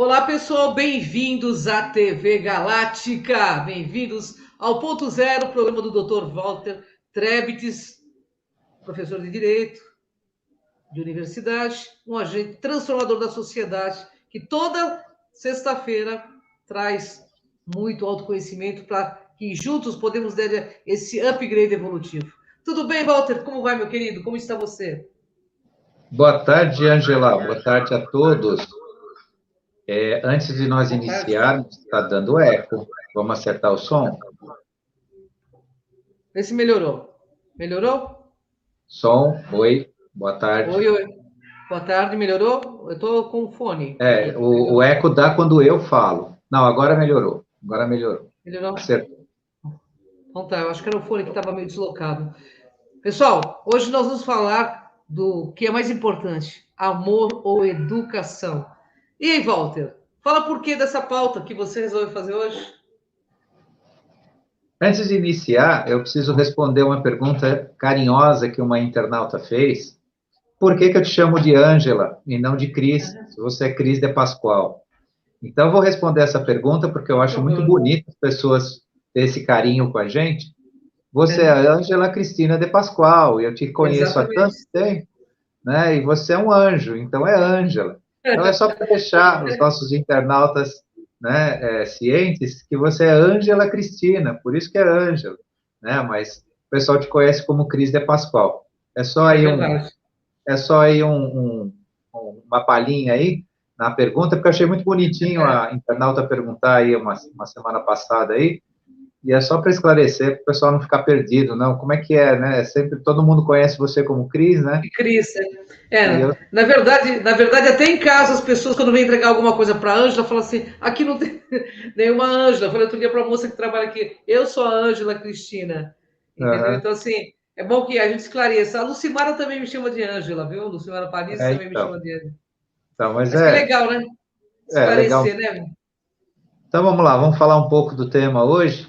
Olá, pessoal, bem-vindos à TV Galáctica, bem-vindos ao Ponto Zero, programa do Dr. Walter Trebtes, professor de Direito, de Universidade, um agente transformador da sociedade, que toda sexta-feira traz muito autoconhecimento para que juntos podemos dar esse upgrade evolutivo. Tudo bem, Walter? Como vai, meu querido? Como está você? Boa tarde, Angela. Boa tarde a todos. Antes de nós Boa tarde. iniciarmos, está dando eco. Vamos acertar o som? Vê se melhorou. Melhorou? Som, oi, boa tarde. Oi, oi. Boa tarde, melhorou? Eu estou com fone É, aqui. o eco dá quando eu falo. Não, agora melhorou. Agora melhorou. Melhorou? Acertou. Então tá, eu acho que era o fone que estava meio deslocado. Pessoal, hoje nós vamos falar do que é mais importante, amor ou educação. E aí, Walter, fala por que dessa pauta que você resolveu fazer hoje? Antes de iniciar, eu preciso responder uma pergunta carinhosa que uma internauta fez. Por que eu te chamo de Ângela e não de Cris, se você é Cris de Pascoal? Então, eu vou responder essa pergunta porque eu acho muito bonito as pessoas terem esse carinho com a gente. Você é a Ângela Cristina de Pascoal, e eu te conheço há tanto Exatamente. tempo, né? E você é um anjo, então é Ângela. Então, é só para deixar os nossos internautas, né, cientes que você é Ângela Cristina, por isso que é Ângela, né? Mas o pessoal te conhece como Cris de Pascoal. É só É aí verdade. uma palhinha aí na pergunta, porque eu achei muito bonitinho a internauta perguntar aí uma semana passada aí, e é só para esclarecer, para o pessoal não ficar perdido, não. Como é que é, né? Sempre todo mundo conhece você como Cris, né? E Cris, E eu, na verdade, até em casa as pessoas, quando vêm entregar alguma coisa para a Ângela, falam assim: aqui não tem nenhuma Ângela. Eu falei outro dia para a moça que trabalha aqui: eu sou a Ângela Cristina. Entendeu? aham, Então, assim, é bom que a gente esclareça. A Lucimara também me chama de Ângela, viu? Lucimara Paris também me então. chama de Ângela. Então, mas Acho que é legal, né? legal. Esclarecer, né? Então vamos lá, vamos falar um pouco do tema hoje.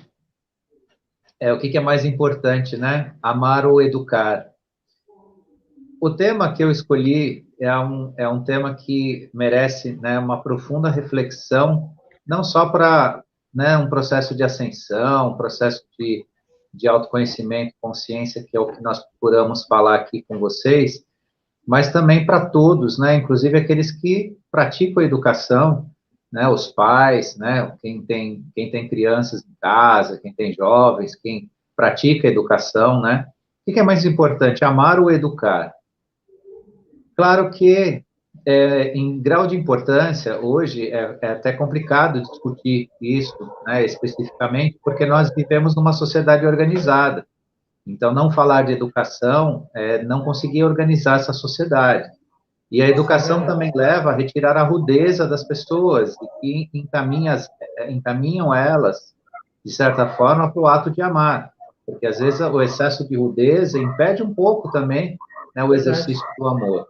O que é mais importante, né? Amar ou educar? O tema que eu escolhi é um tema que merece, né, uma profunda reflexão, não só para, né, um processo de ascensão, um processo de autoconhecimento, consciência, que é o que nós procuramos falar aqui com vocês, mas também para todos, né, inclusive aqueles que praticam a educação, né, os pais, né, quem tem crianças em casa, quem tem jovens, quem pratica a educação, né? O que é mais importante, amar ou educar? Claro que, em grau de importância, hoje é até complicado discutir isso, né, especificamente, porque nós vivemos numa sociedade organizada. Então, não falar de educação é não conseguir organizar essa sociedade. E a É educação verdade. também leva a retirar a rudeza das pessoas e que encaminham elas, de certa forma, para o ato de amar. Porque, às vezes, o excesso de rudeza impede um pouco também, né, o Verdade. exercício do amor.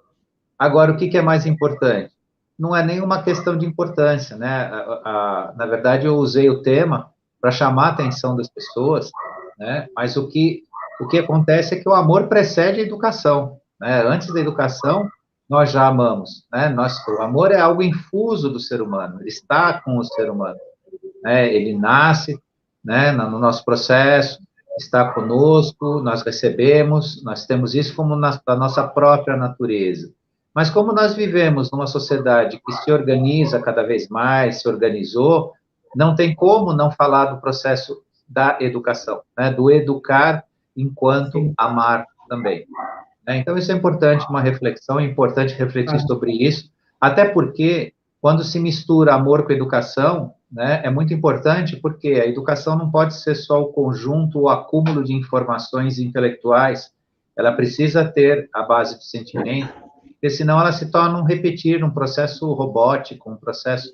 Agora, o que é mais importante? Não é nenhuma questão de importância, né? Na verdade, eu usei o tema para chamar a atenção das pessoas, né? Mas o que acontece é que o amor precede a educação, né? Antes da educação, nós já amamos, né? O amor é algo infuso do ser humano, ele está com o ser humano, né? Ele nasce, né, no nosso processo, está conosco, nós recebemos, nós temos isso como da nossa própria natureza. Mas como nós vivemos numa sociedade que se organiza cada vez mais, se organizou, não tem como não falar do processo da educação, né, do educar enquanto Sim. amar também. Né? Então, isso é importante, uma reflexão, é importante refletir Ah, sobre isso, até porque, quando se mistura amor com educação, né, é muito importante, porque a educação não pode ser só o conjunto, o acúmulo de informações intelectuais, ela precisa ter a base de sentimento, porque senão ela se torna um repetir, um processo robótico, um processo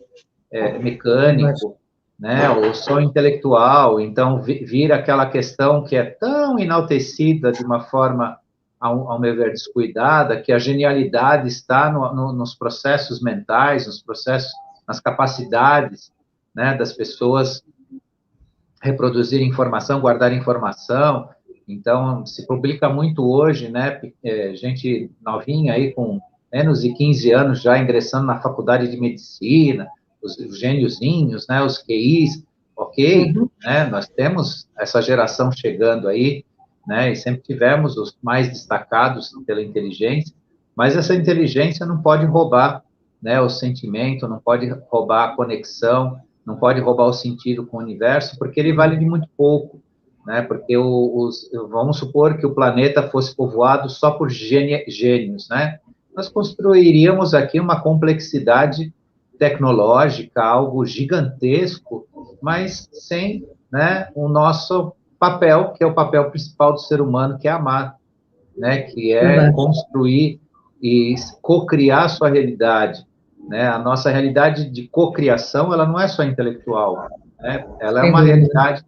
verdade. mecânico, né, ou só intelectual, então vira aquela questão que é tão enaltecida de uma forma, ao meu ver, descuidada, que a genialidade está nos processos mentais, nos processos, nas capacidades, né, das pessoas reproduzir informação, guardar informação. Então, se publica muito hoje, né, gente novinha aí com menos de 15 anos já ingressando na faculdade de medicina, os gêniozinhos, né, os QIs, ok, né, nós temos essa geração chegando aí, né, e sempre tivemos os mais destacados pela inteligência, mas essa inteligência não pode roubar, né, o sentimento, não pode roubar a conexão, não pode roubar o sentido com o universo, porque ele vale de muito pouco, né, porque vamos supor que o planeta fosse povoado só por gênios, né, nós construiríamos aqui uma complexidade tecnológica, algo gigantesco, mas sem, né, o nosso papel, que é o papel principal do ser humano, que é amar, né, que é construir e co-criar a sua realidade, né? A nossa realidade de cocriação, ela não é só intelectual, né? Ela é uma realidade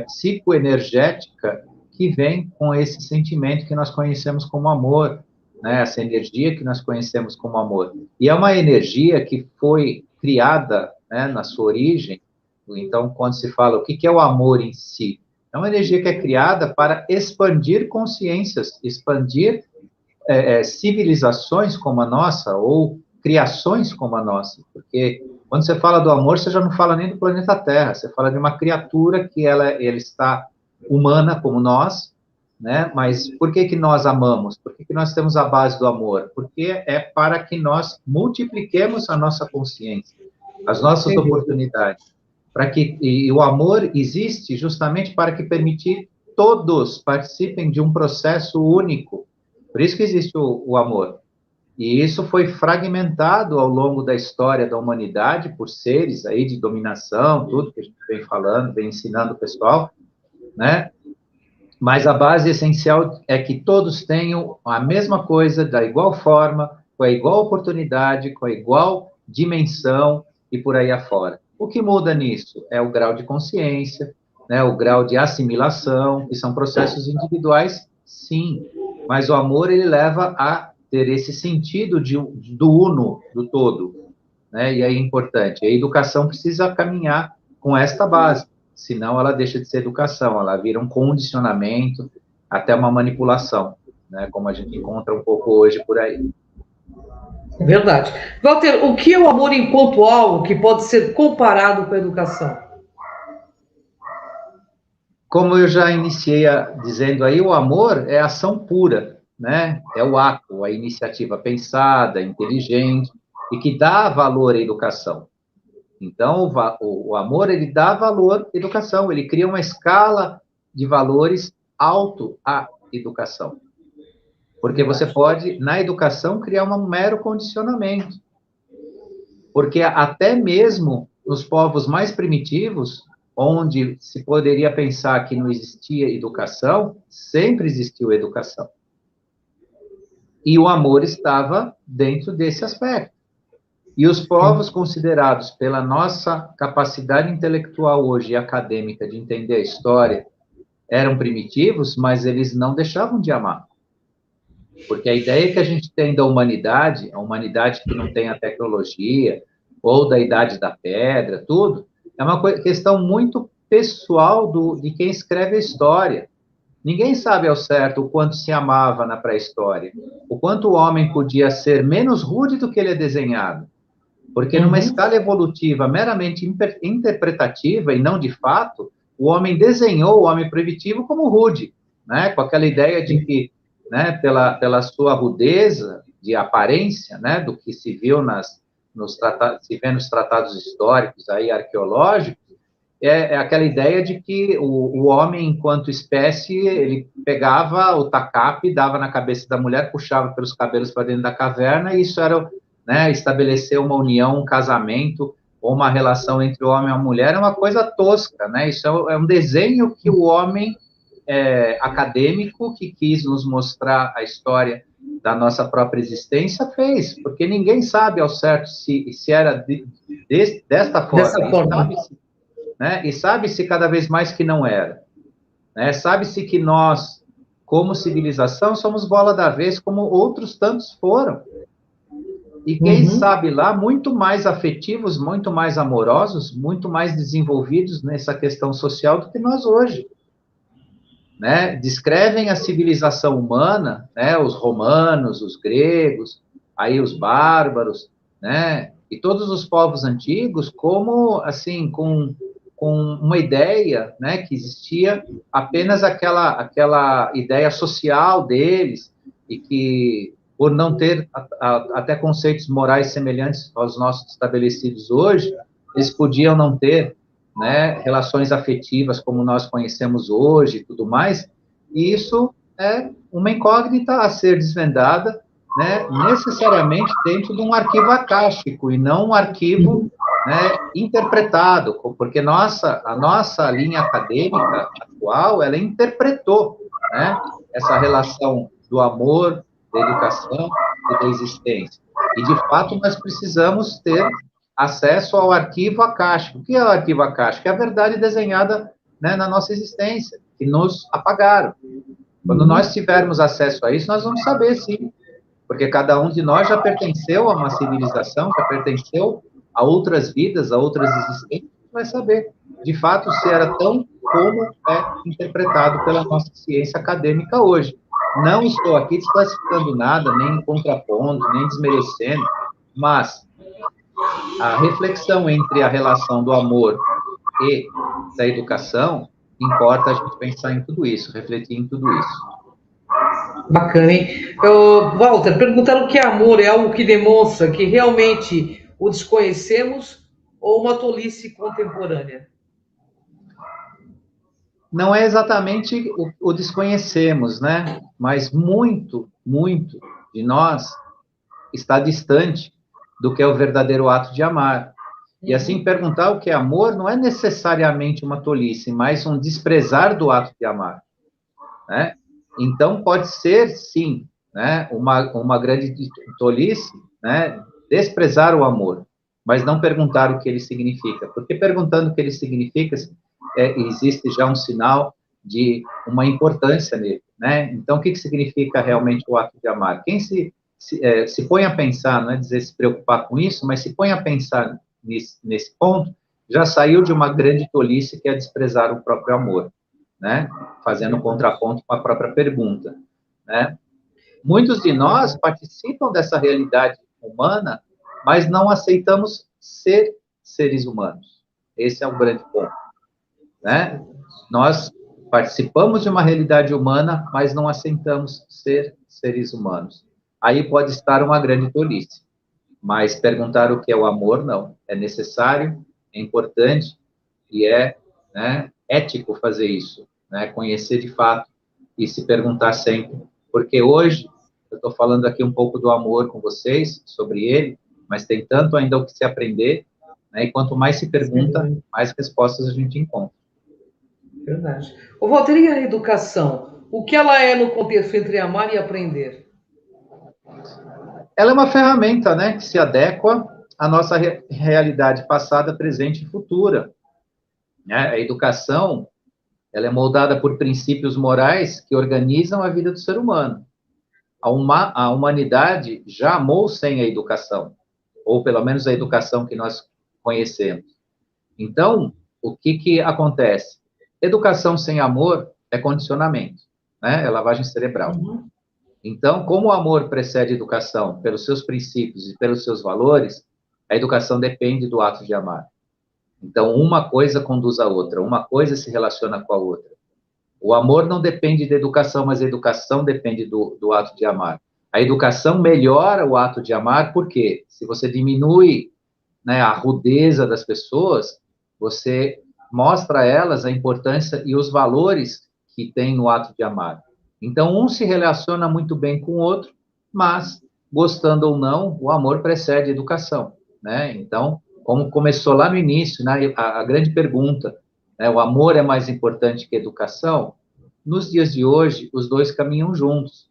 psicoenergética que vem com esse sentimento que nós conhecemos como amor, né? Essa energia que nós conhecemos como amor. E é uma energia que foi criada, né, na sua origem. Então, quando se fala o que é o amor em si, é uma energia que é criada para expandir consciências, expandir civilizações como a nossa, ou criações como a nossa, porque quando você fala do amor, você já não fala nem do planeta Terra, você fala de uma criatura que ela está humana como nós, né? Mas por que nós amamos? Por que nós temos a base do amor? Porque é para que nós multipliquemos a nossa consciência, as nossas oportunidades, e o amor existe justamente para que permitir todos participem de um processo único. Por isso que existe o amor. E isso foi fragmentado ao longo da história da humanidade por seres aí de dominação, tudo que a gente vem falando, vem ensinando o pessoal, né? Mas a base essencial é que todos tenham a mesma coisa, da igual forma, com a igual oportunidade, com a igual dimensão e por aí afora. O que muda nisso é o grau de consciência, né, o grau de assimilação, que são processos individuais, sim, mas o amor ele leva a ter esse sentido do uno, do todo, né, e aí é importante. A educação precisa caminhar com esta base, senão ela deixa de ser educação, ela vira um condicionamento, até uma manipulação, né, como a gente encontra um pouco hoje por aí. Verdade. Walter, o que é o amor enquanto algo que pode ser comparado com a educação? Como eu já iniciei dizendo aí, o amor é ação pura, né? É o ato, a iniciativa pensada, inteligente, e que dá valor à educação. Então, o amor, ele dá valor à educação, ele cria uma escala de valores alto à educação. Porque você pode, na educação, criar um mero condicionamento. Porque até mesmo nos povos mais primitivos, onde se poderia pensar que não existia educação, sempre existiu educação. E o amor estava dentro desse aspecto. E os povos considerados pela nossa capacidade intelectual hoje e acadêmica de entender a história eram primitivos, mas eles não deixavam de amar. Porque a ideia que a gente tem da humanidade, a humanidade que não tem a tecnologia, ou da idade da pedra, tudo, é uma questão muito pessoal de quem escreve a história. Ninguém sabe ao certo o quanto se amava na pré-história, o quanto o homem podia ser menos rude do que ele é desenhado. Porque numa escala evolutiva meramente interpretativa e não de fato, o homem desenhou o homem primitivo como rude, né? Com aquela ideia de que, né, pela sua rudeza de aparência, né, do que se viu nos tratados históricos aí arqueológicos, é aquela ideia de que o homem, enquanto espécie, ele pegava o tacape, dava na cabeça da mulher, puxava pelos cabelos para dentro da caverna, e isso era, né, estabelecer uma união, um casamento, ou uma relação entre o homem e a mulher, é uma coisa tosca, né? Isso é um desenho que o homem acadêmico, que quis nos mostrar a história da nossa própria existência, fez, porque ninguém sabe ao certo se era desta forma. Dessa forma. Né? E sabe-se cada vez mais que não era. Né? Sabe-se que nós, como civilização, somos bola da vez, como outros tantos foram. E quem sabe lá, muito mais afetivos, muito mais amorosos, muito mais desenvolvidos nessa questão social do que nós hoje. Né? Descrevem a civilização humana, né? Os romanos, os gregos, aí os bárbaros, né? E todos os povos antigos, como, assim, com uma ideia, né, que existia apenas aquela ideia social deles, e que, por não ter até conceitos morais semelhantes aos nossos estabelecidos hoje, eles podiam não ter, né, relações afetivas como nós conhecemos hoje e tudo mais, e isso é uma incógnita a ser desvendada, né, necessariamente dentro de um arquivo acástico, e não um arquivo, né, interpretado, porque a nossa linha acadêmica atual, ela interpretou, né, essa relação do amor, da educação e da existência. E, de fato, nós precisamos ter acesso ao arquivo acástico. O que é o arquivo acástico? É a verdade desenhada, né, na nossa existência, que nos apagaram. Quando nós tivermos acesso a isso, nós vamos saber, sim, porque cada um de nós já pertenceu a uma civilização, já pertenceu a outras vidas, a outras existências, vai saber, de fato, se era tão como é interpretado pela nossa ciência acadêmica hoje. Não estou aqui desclassificando nada, nem contrapondo, nem desmerecendo, mas a reflexão entre a relação do amor e da educação, importa a gente pensar em tudo isso, refletir em tudo isso. Bacana, hein? Walter, perguntaram que amor é algo que demonstra que realmente o desconhecemos ou uma tolice contemporânea? Não é exatamente o desconhecemos, né? Mas muito, muito de nós está distante do que é o verdadeiro ato de amar. E assim, perguntar o que é amor não é necessariamente uma tolice, mas um desprezar do ato de amar, né? Então, pode ser, sim, né, uma grande tolice, né, desprezar o amor, mas não perguntar o que ele significa, porque perguntando o que ele significa, existe já um sinal de uma importância nele, né? Então, o que significa realmente o ato de amar? Quem se põe a pensar, não é dizer se preocupar com isso, mas se põe a pensar nesse ponto, já saiu de uma grande tolice que é desprezar o próprio amor, né? Fazendo um contraponto com a própria pergunta, né? Muitos de nós participam dessa realidade humana, mas não aceitamos ser seres humanos. Esse é o grande ponto, né? Nós participamos de uma realidade humana, mas não aceitamos ser seres humanos. Aí pode estar uma grande tolice. Mas perguntar o que é o amor, não. É necessário, é importante e é, né, ético fazer isso, né? Conhecer de fato e se perguntar sempre. Porque hoje, eu estou falando aqui um pouco do amor com vocês, sobre ele, mas tem tanto ainda o que se aprender, né? E quanto mais se pergunta, Sim, mais respostas a gente encontra. verdade. O Walter, e a educação? O que ela é no contexto entre amar e aprender? Ela é uma ferramenta, né, que se adequa à nossa realidade passada, presente e futura, né? A educação, ela é moldada por princípios morais que organizam a vida do ser humano. A humanidade já amou sem a educação, ou pelo menos a educação que nós conhecemos. Então, o que acontece? Educação sem amor é condicionamento, né? É lavagem cerebral. Então, como o amor precede a educação pelos seus princípios e pelos seus valores, a educação depende do ato de amar. Então, uma coisa conduz a outra, uma coisa se relaciona com a outra. O amor não depende da educação, mas a educação depende do ato de amar. A educação melhora o ato de amar, porque se você diminui, né, a rudeza das pessoas, você mostra a elas a importância e os valores que tem no ato de amar. Então, um se relaciona muito bem com o outro, mas, gostando ou não, o amor precede a educação, né? Então, como começou lá no início, né, a grande pergunta, né, o amor é mais importante que a educação? Nos dias de hoje, os dois caminham juntos,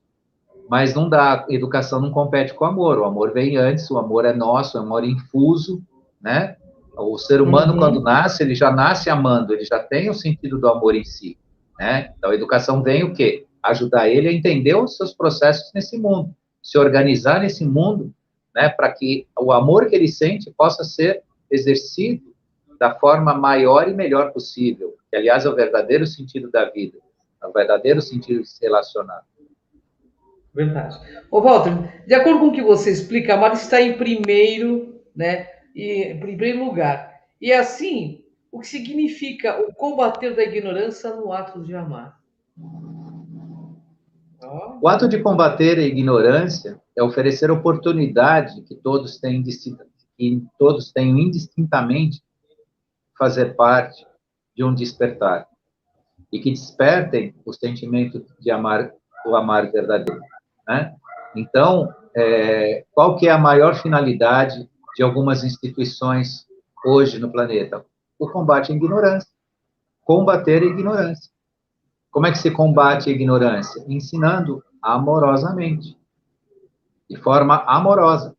mas não dá, a educação não compete com o amor vem antes, o amor é nosso, é um amor infuso, né? O ser humano, quando nasce, ele já nasce amando, ele já tem o sentido do amor em si, né? Então, a educação vem o quê? Ajudar ele a entender os seus processos nesse mundo, se organizar nesse mundo, né? Para que o amor que ele sente possa ser exercido da forma maior e melhor possível, que, aliás, é o verdadeiro sentido da vida, é o verdadeiro sentido de se relacionar. Verdade. Ô, Walter, de acordo com o que você explica, amar está em primeiro, né? E, em primeiro lugar. E assim, o que significa o combater da ignorância no ato de amar? O ato de combater a ignorância é oferecer oportunidade que todos têm indistintamente fazer parte de um despertar e que despertem o sentimento de amar, o amar verdadeiro, né? Então, qual que é a maior finalidade de algumas instituições hoje no planeta? O combate à ignorância, combater a ignorância. Como é que se combate a ignorância? Ensinando amorosamente, de forma amorosa,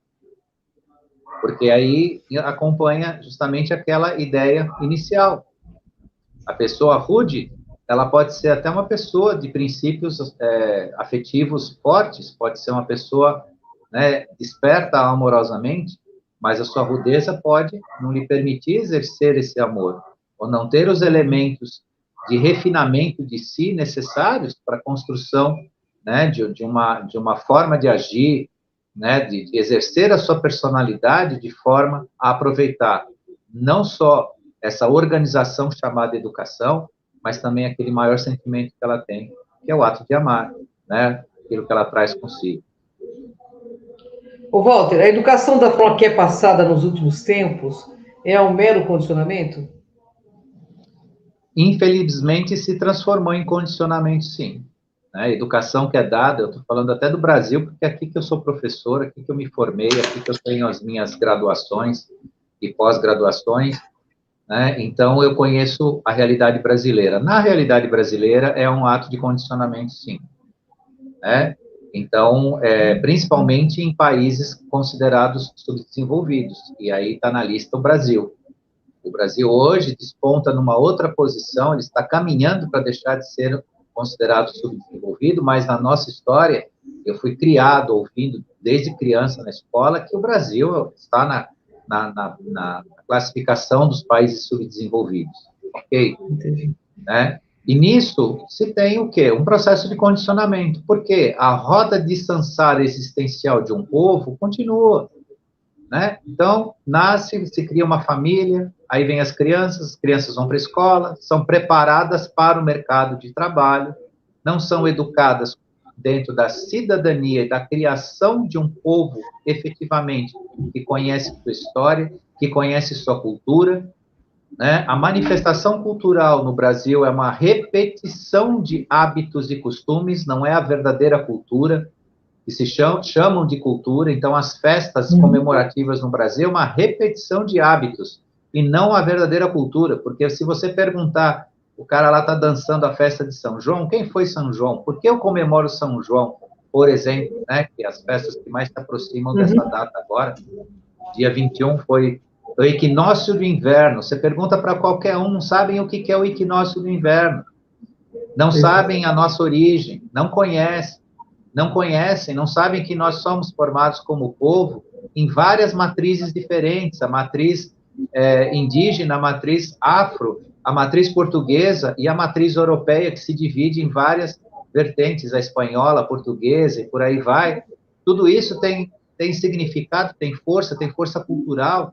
porque aí acompanha justamente aquela ideia inicial. A pessoa rude, ela pode ser até uma pessoa de princípios afetivos fortes, pode ser uma pessoa, né, desperta amorosamente, mas a sua rudeza pode não lhe permitir exercer esse amor, ou não ter os elementos de refinamento de si necessários para a construção, né, de uma forma de agir, né, de exercer a sua personalidade de forma a aproveitar não só essa organização chamada educação, mas também aquele maior sentimento que ela tem, que é o ato de amar, né, aquilo que ela traz consigo. Ô, Walter, a educação da forma que é passada nos últimos tempos é um mero condicionamento? Infelizmente, se transformou em condicionamento, sim. Né? A educação que é dada, eu estou falando até do Brasil, porque é aqui que eu sou professor, aqui que eu me formei, aqui que eu tenho as minhas graduações e pós-graduações, né? Então, eu conheço a realidade brasileira. Na realidade brasileira, é um ato de condicionamento, sim. Né? Então, principalmente em países considerados subdesenvolvidos, e aí está na lista o Brasil. O Brasil hoje desponta numa outra posição, ele está caminhando para deixar de ser considerado subdesenvolvido, mas na nossa história, eu fui criado ouvindo desde criança na escola que o Brasil está na classificação dos países subdesenvolvidos, ok? Entendi. Né? E nisso se tem o quê? Um processo de condicionamento, porque a roda de samsara existencial de um povo continua. Né? Então, nasce, se cria uma família, aí vem as crianças vão para a escola, são preparadas para o mercado de trabalho, não são educadas dentro da cidadania e da criação de um povo, efetivamente, que conhece sua história, que conhece sua cultura, né? A manifestação cultural no Brasil é uma repetição de hábitos e costumes, não é a verdadeira cultura, que se chamam de cultura, então as festas comemorativas no Brasil é uma repetição de hábitos, e não a verdadeira cultura, porque se você perguntar, o cara lá está dançando a festa de São João, quem foi São João? Por que eu comemoro São João, por exemplo, né, que as festas que mais se aproximam dessa data agora, dia 21 foi o equinócio do inverno, você pergunta para qualquer um, não sabem o que é o equinócio do inverno, não sabem a nossa origem, não conhecem, não sabem que nós somos formados como povo em várias matrizes diferentes, a matriz indígena, a matriz afro, a matriz portuguesa e a matriz europeia, que se divide em várias vertentes, a espanhola, a portuguesa e por aí vai. Tudo isso tem significado, tem força cultural.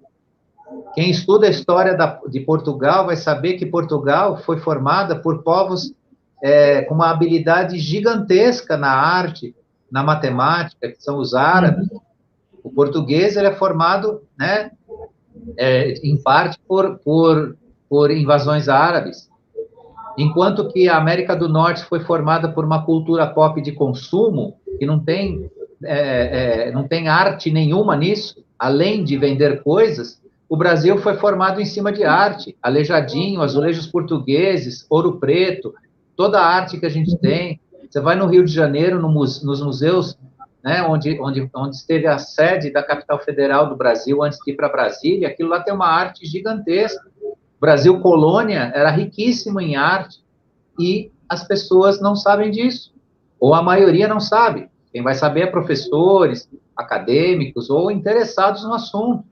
Quem estuda a história de Portugal vai saber que Portugal foi formada por povos com uma habilidade gigantesca na arte, na matemática, que são os árabes. O português ele é formado, né, em parte por invasões árabes, enquanto que a América do Norte foi formada por uma cultura pop de consumo, que não tem arte nenhuma nisso, além de vender coisas. O Brasil foi formado em cima de arte, Aleijadinho, azulejos portugueses, Ouro Preto, toda a arte que a gente tem. Você vai no Rio de Janeiro, nos museus, né, onde esteve a sede da capital federal do Brasil, antes de ir para Brasília, aquilo lá tem uma arte gigantesca. O Brasil colônia era riquíssimo em arte, e as pessoas não sabem disso, ou a maioria não sabe. Quem vai saber é professores, acadêmicos ou interessados no assunto.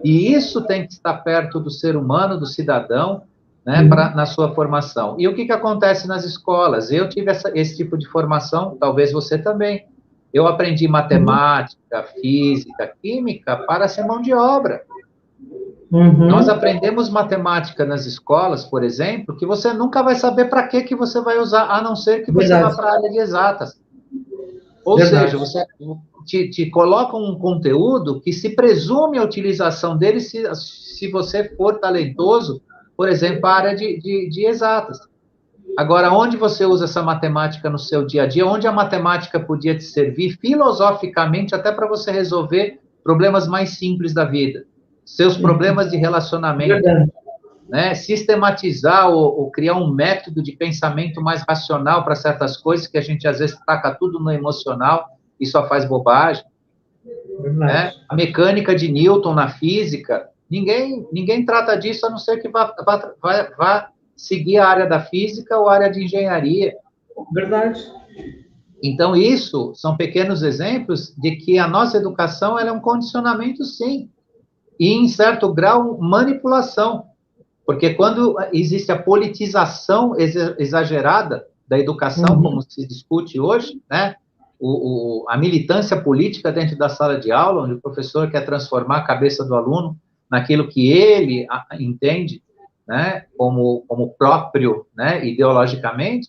E isso tem que estar perto do ser humano, do cidadão, né, na sua formação. E o que acontece nas escolas? Eu tive esse tipo de formação, talvez você também. Eu aprendi matemática, física, química para ser mão de obra. Nós aprendemos matemática nas escolas, por exemplo, que você nunca vai saber para que você vai usar, a não ser que você vá para a área de exatas. Ou seja, você te coloca um conteúdo que se presume a utilização dele se você for talentoso, por exemplo, para a área de exatas. Agora, onde você usa essa matemática no seu dia a dia? Onde a matemática podia te servir filosoficamente até para você resolver problemas mais simples da vida? Seus problemas de relacionamento. Né? Sistematizar ou criar um método de pensamento mais racional para certas coisas que a gente, às vezes, taca tudo no emocional e só faz bobagem. Né? A mecânica de Newton na física, ninguém trata disso a não ser que vá seguir a área da física ou a área de engenharia. Verdade. Então, isso são pequenos exemplos de que a nossa educação ela é um condicionamento, sim, e, em certo grau, manipulação. Porque quando existe a politização exagerada da educação, como se discute hoje, né? A militância política dentro da sala de aula, onde o professor quer transformar a cabeça do aluno naquilo que ele entende, né, como próprio, né, ideologicamente,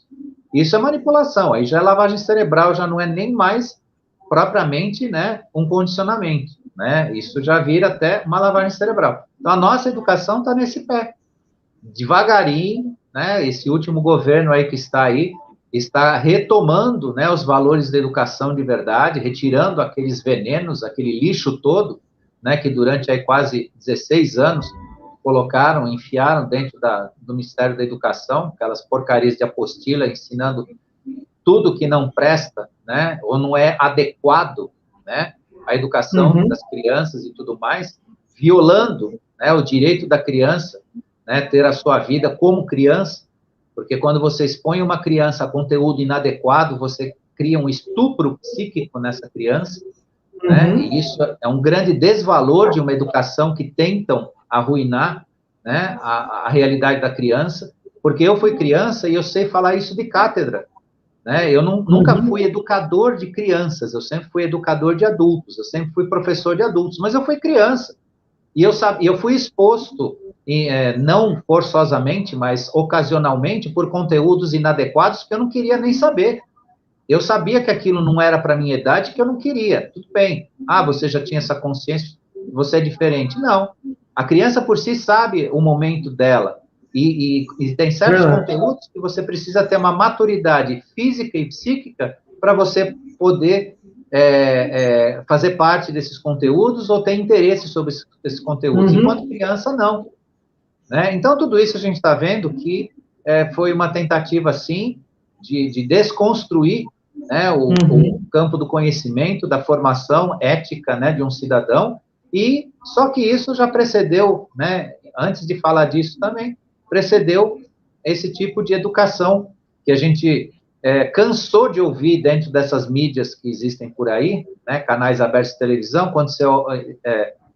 isso é manipulação, aí já é lavagem cerebral, já não é nem mais propriamente, né, um condicionamento, né, isso já vira até uma lavagem cerebral. Então, a nossa educação está nesse pé, devagarinho, né, esse último governo aí que está aí, está retomando, né, os valores da educação de verdade, retirando aqueles venenos, aquele lixo todo, né, que durante aí quase 16 anos colocaram, enfiaram dentro do Ministério da Educação, aquelas porcarias de apostila, ensinando tudo que não presta, né, ou não é adequado, né, à educação das crianças e tudo mais, violando, né, o direito da criança, né, ter a sua vida como criança, porque quando você expõe uma criança a conteúdo inadequado, você cria um estupro psíquico nessa criança, né, e isso é um grande desvalor de uma educação que tentam arruinar, né, a realidade da criança, porque eu fui criança e eu sei falar isso de cátedra, né, eu nunca fui educador de crianças, eu sempre fui educador de adultos, eu sempre fui professor de adultos, mas eu fui criança, e eu fui exposto, não forçosamente, mas ocasionalmente, por conteúdos inadequados que eu não queria nem saber. Eu sabia que aquilo não era para a minha idade, que eu não queria. Tudo bem. Ah, você já tinha essa consciência, você é diferente. Não. A criança por si sabe o momento dela. E tem certos conteúdos que você precisa ter uma maturidade física e psíquica para você poder fazer parte desses conteúdos ou ter interesse sobre esses conteúdos. Enquanto criança, não. Né? Então, tudo isso a gente está vendo que foi uma tentativa, sim, de desconstruir, né, o campo do conhecimento, da formação ética, né, de um cidadão, e só que isso já precedeu, né, antes de falar disso também, precedeu esse tipo de educação que a gente cansou de ouvir dentro dessas mídias que existem por aí, né, canais abertos de televisão, quando você...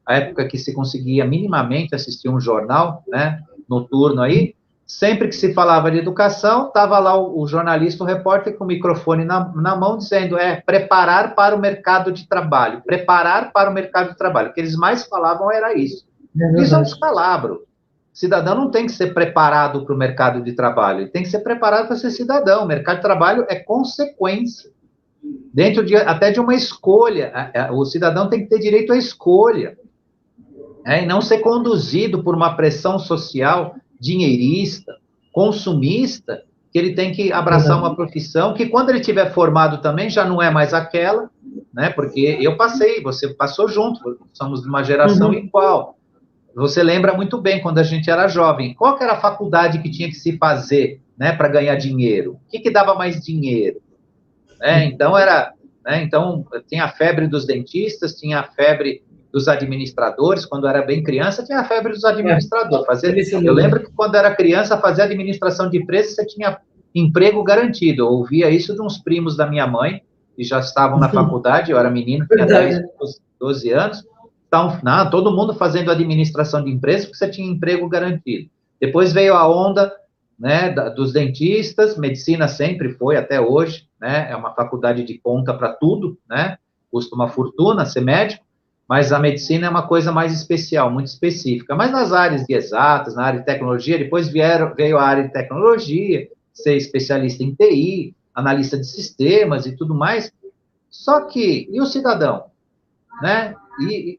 a época que se conseguia minimamente assistir um jornal, né, noturno aí, sempre que se falava de educação, estava lá o jornalista, o repórter com o microfone na mão, dizendo, preparar para o mercado de trabalho, preparar para o mercado de trabalho. O que eles mais falavam era isso. Isso é um descalabro. O cidadão não tem que ser preparado para o mercado de trabalho, ele tem que ser preparado para ser cidadão. O mercado de trabalho é consequência. Dentro até de uma escolha, o cidadão tem que ter direito à escolha. E não ser conduzido por uma pressão social dinheirista, consumista, que ele tem que abraçar uma profissão que, quando ele tiver formado também, já não é mais aquela, né? Porque eu passei, você passou junto, somos de uma geração igual. Você lembra muito bem, quando a gente era jovem, qual que era a faculdade que tinha que se fazer, né, para ganhar dinheiro? O que dava mais dinheiro? Então, então, tinha a febre dos dentistas, tinha a febre dos administradores. Quando eu era bem criança, tinha a febre dos administradores. Eu lembro que, quando era criança, fazer administração de empresa, você tinha emprego garantido. Eu ouvia isso de uns primos da minha mãe, que já estavam na faculdade, eu era menino, tinha 10, 12 anos. Então, todo mundo fazendo administração de empresa, porque você tinha emprego garantido. Depois veio a onda né, dos dentistas, medicina sempre foi, até hoje, né, é uma faculdade de ponta para tudo, né, custa uma fortuna ser médico, mas a medicina é uma coisa mais especial, muito específica. Mas nas áreas de exatas, na área de tecnologia, depois veio a área de tecnologia, ser especialista em TI, analista de sistemas e tudo mais. Só que, e o cidadão? Né? E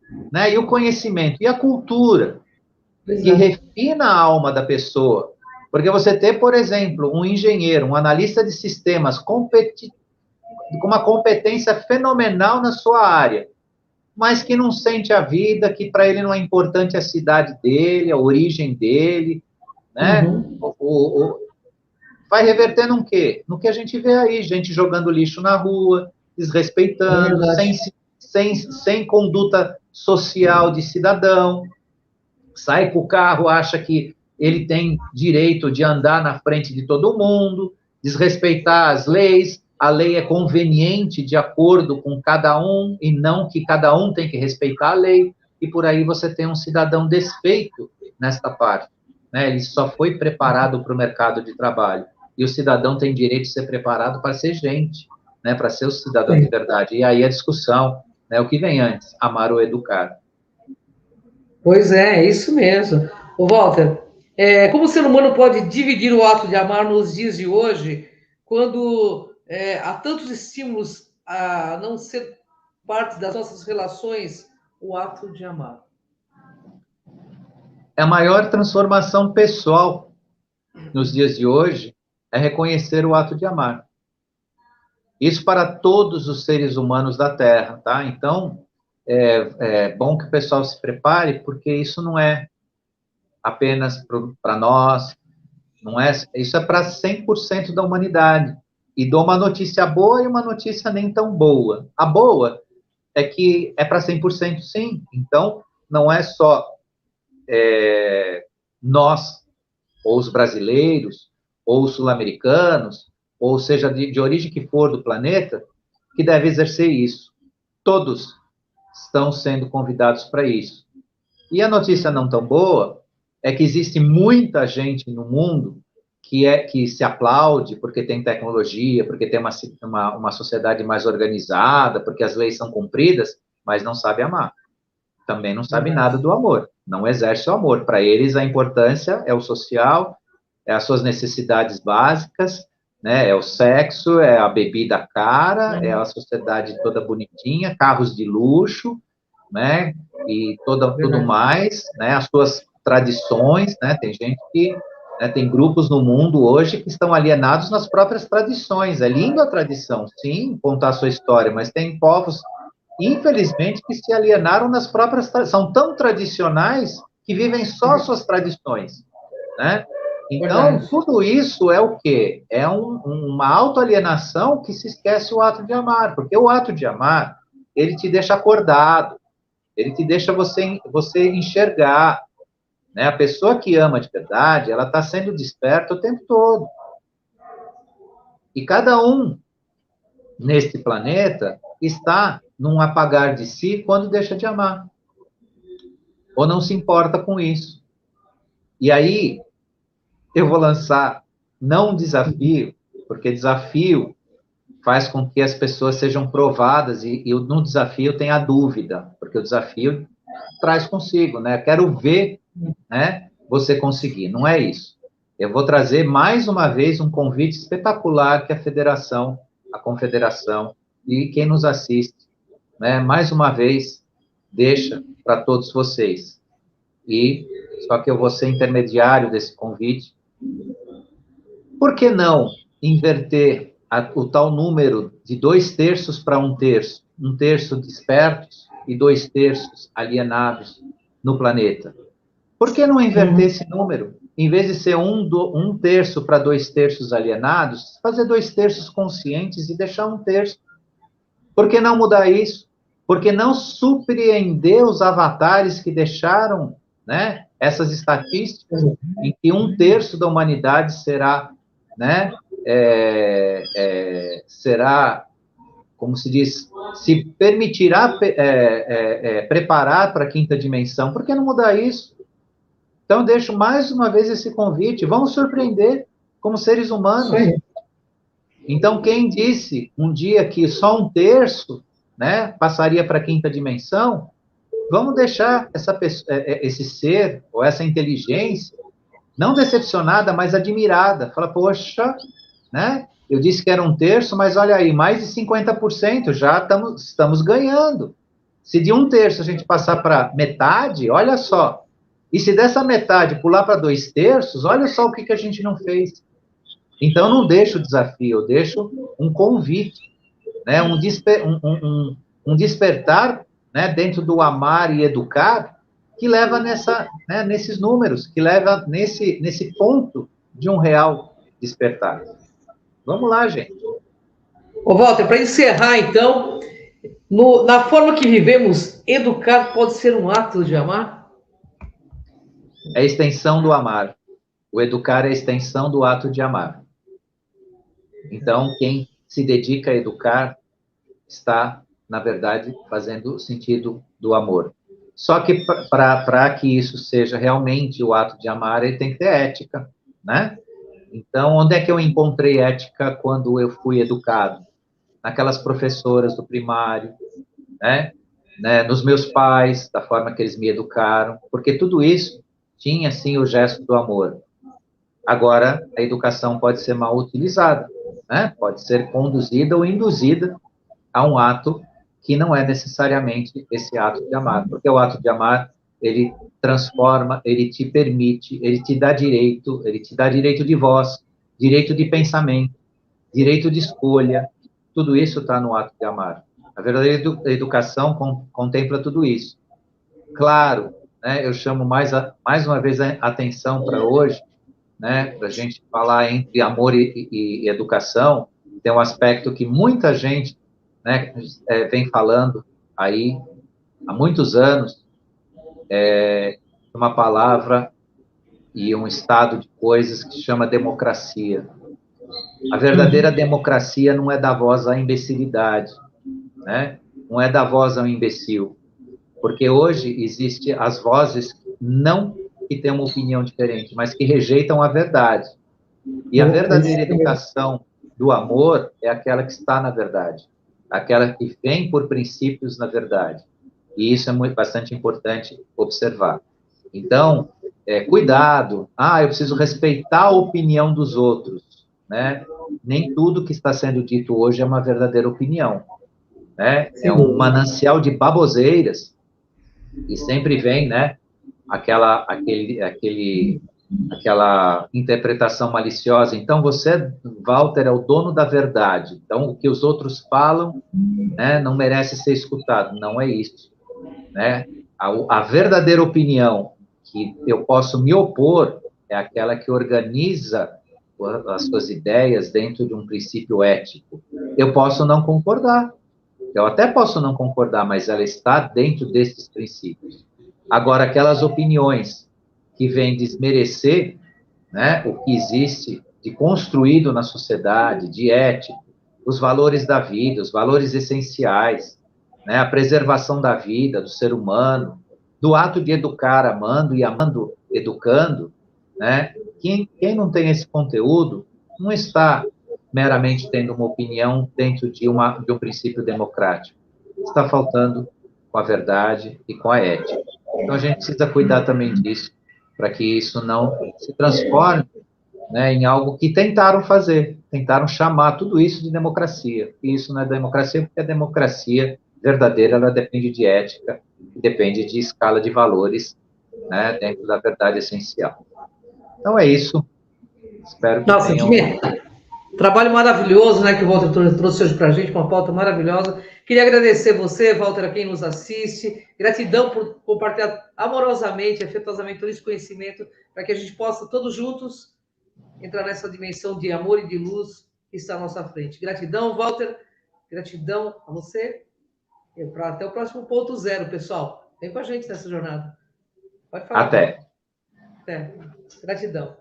o conhecimento, e a cultura, que refina a alma da pessoa. Porque você ter, por exemplo, um engenheiro, um analista de sistemas com uma competência fenomenal na sua área, mas que não sente a vida, que para ele não é importante a cidade dele, a origem dele, né? Vai reverter no quê? No que a gente vê aí, gente jogando lixo na rua, desrespeitando, sem conduta social de cidadão, sai com o carro, acha que ele tem direito de andar na frente de todo mundo, desrespeitar as leis, a lei é conveniente de acordo com cada um, e não que cada um tem que respeitar a lei, e por aí você tem um cidadão desfeito nesta parte. Né? Ele só foi preparado para o mercado de trabalho, e o cidadão tem direito de ser preparado para ser gente, né? Para ser o cidadão de verdade. E aí a discussão, né? O que vem antes, amar ou educar? Pois é isso mesmo. Ô, Walter, como o ser humano pode dividir o ato de amar nos dias de hoje, quando há tantos estímulos a não ser parte das nossas relações, o ato de amar? A maior transformação pessoal nos dias de hoje é reconhecer o ato de amar. Isso para todos os seres humanos da Terra, tá? Então, é bom que o pessoal se prepare, porque isso não é apenas para nós, não é, isso é para 100% da humanidade. E dou uma notícia boa e uma notícia nem tão boa. A boa é que é para 100% sim. Então, não é só nós, ou os brasileiros, ou os sul-americanos, ou seja, de origem que for do planeta, que deve exercer isso. Todos estão sendo convidados para isso. E a notícia não tão boa é que existe muita gente no mundo que se aplaude porque tem tecnologia, porque tem uma sociedade mais organizada, porque as leis são cumpridas, mas não sabe amar. Também não sabe nada do amor, não exerce o amor. Para eles, a importância é o social, é as suas necessidades básicas, né? É o sexo, é a bebida cara, é a sociedade toda bonitinha, carros de luxo, né? E tudo mais, né? As suas tradições, né? Tem gente que, né, tem grupos no mundo hoje que estão alienados nas próprias tradições. É lindo a tradição, sim, contar a sua história, mas tem povos, infelizmente, que se alienaram nas próprias, são tão tradicionais que vivem só suas tradições, né? Então, tudo isso é o quê? É uma autoalienação que se esquece o ato de amar, porque o ato de amar, ele te deixa acordado, ele te deixa você enxergar, né? A pessoa que ama de verdade, ela está sendo desperta o tempo todo. E cada um neste planeta está num apagar de si quando deixa de amar. Ou não se importa com isso. E aí, eu vou lançar não um desafio, porque desafio faz com que as pessoas sejam provadas e no desafio tem a dúvida, porque o desafio traz consigo, né? Quero ver, né, você conseguir. Não é isso. Eu vou trazer mais uma vez um convite espetacular que a federação, a confederação e quem nos assiste, né, mais uma vez deixa para todos vocês. E só que eu vou ser intermediário desse convite. Por que não inverter o tal número de 2/3 para 1/3? 1/3 despertos e 2/3 alienados no planeta. Por que não inverter esse número? Em vez de ser 1/3 para 2/3 alienados, fazer 2/3 conscientes e deixar 1/3. Por que não mudar isso? Por que não surpreender os avatares que deixaram, né, essas estatísticas em que 1/3 da humanidade será, né, será, como se diz, se permitirá preparar para a quinta dimensão? Por que não mudar isso? Então, deixo mais uma vez esse convite, vamos surpreender, como seres humanos. Sim. Então, quem disse um dia que só um terço, né, passaria para a quinta dimensão, vamos deixar esse ser, ou essa inteligência, não decepcionada, mas admirada. Fala, poxa, né? Eu disse que era um terço, mas olha aí, mais de 50%, já estamos ganhando. Se de um terço a gente passar para metade, olha só. E se dessa metade pular para 2 terços, olha só o que a gente não fez. Então, eu não deixo o desafio, eu deixo um convite, né? Um despertar, né? Dentro do amar e educar, que leva nesses números, que leva nesse ponto de um real despertar. Vamos lá, gente. Ô, Walter, para encerrar, então, na forma que vivemos, educar pode ser um ato de amar? É a extensão do amar. O educar é a extensão do ato de amar. Então, quem se dedica a educar está, na verdade, fazendo o sentido do amor. Só que para que isso seja realmente o ato de amar, ele tem que ter ética, né? Então, onde é que eu encontrei ética quando eu fui educado? Naquelas professoras do primário, né? Nos meus pais, da forma que eles me educaram, porque tudo isso tinha, sim, o gesto do amor. Agora, a educação pode ser mal utilizada, né? Pode ser conduzida ou induzida a um ato que não é necessariamente esse ato de amar, porque o ato de amar, ele transforma, ele te permite, ele te dá direito de voz, direito de pensamento, direito de escolha, tudo isso está no ato de amar. A verdadeira educação contempla tudo isso. Claro, né, eu chamo mais uma vez a atenção para hoje, né, para a gente falar entre amor e educação, tem um aspecto que muita gente, né, vem falando aí há muitos anos, uma palavra e um estado de coisas que se chama democracia. A verdadeira democracia não é dar voz à imbecilidade, né? Não é dar voz ao imbecil, porque hoje existem as vozes não que têm uma opinião diferente, mas que rejeitam a verdade. E a verdadeira educação do amor é aquela que está na verdade, aquela que vem por princípios na verdade. E isso é bastante importante observar. Então, cuidado. Eu preciso respeitar a opinião dos outros, né? Nem tudo que está sendo dito hoje é uma verdadeira opinião, né? É um manancial de baboseiras e sempre vem, né? Aquela interpretação maliciosa. Então, você, Walter, é o dono da verdade. Então, o que os outros falam, né, não merece ser escutado. Não é isso, né? A verdadeira opinião que eu posso me opor é aquela que organiza as suas ideias dentro de um princípio ético. Eu posso não concordar. Eu até posso não concordar, mas ela está dentro desses princípios. Agora, aquelas opiniões que vêm desmerecer, né, o que existe de construído na sociedade, de ético, os valores da vida, os valores essenciais, né, a preservação da vida, do ser humano, do ato de educar amando e amando educando, né? Quem não tem esse conteúdo não está meramente tendo uma opinião dentro de um princípio democrático. Está faltando com a verdade e com a ética. Então, a gente precisa cuidar também disso, para que isso não se transforme, né, em algo que tentaram fazer, tentaram chamar tudo isso de democracia. E isso não é democracia, porque a democracia verdadeira, ela depende de ética, depende de escala de valores, né, dentro da verdade essencial. Então, é isso. Espero que Nossa, tenham... trabalho maravilhoso, né, que o Walter trouxe hoje para a gente, uma pauta maravilhosa. Queria agradecer você, Walter, a quem nos assiste. Gratidão por compartilhar amorosamente, afetuosamente todo esse conhecimento, para que a gente possa, todos juntos, entrar nessa dimensão de amor e de luz que está à nossa frente. Gratidão, Walter. Gratidão a você. Até o próximo ponto zero, pessoal. Vem com a gente nessa jornada. Pode falar, Walter. Até. Até. Gratidão.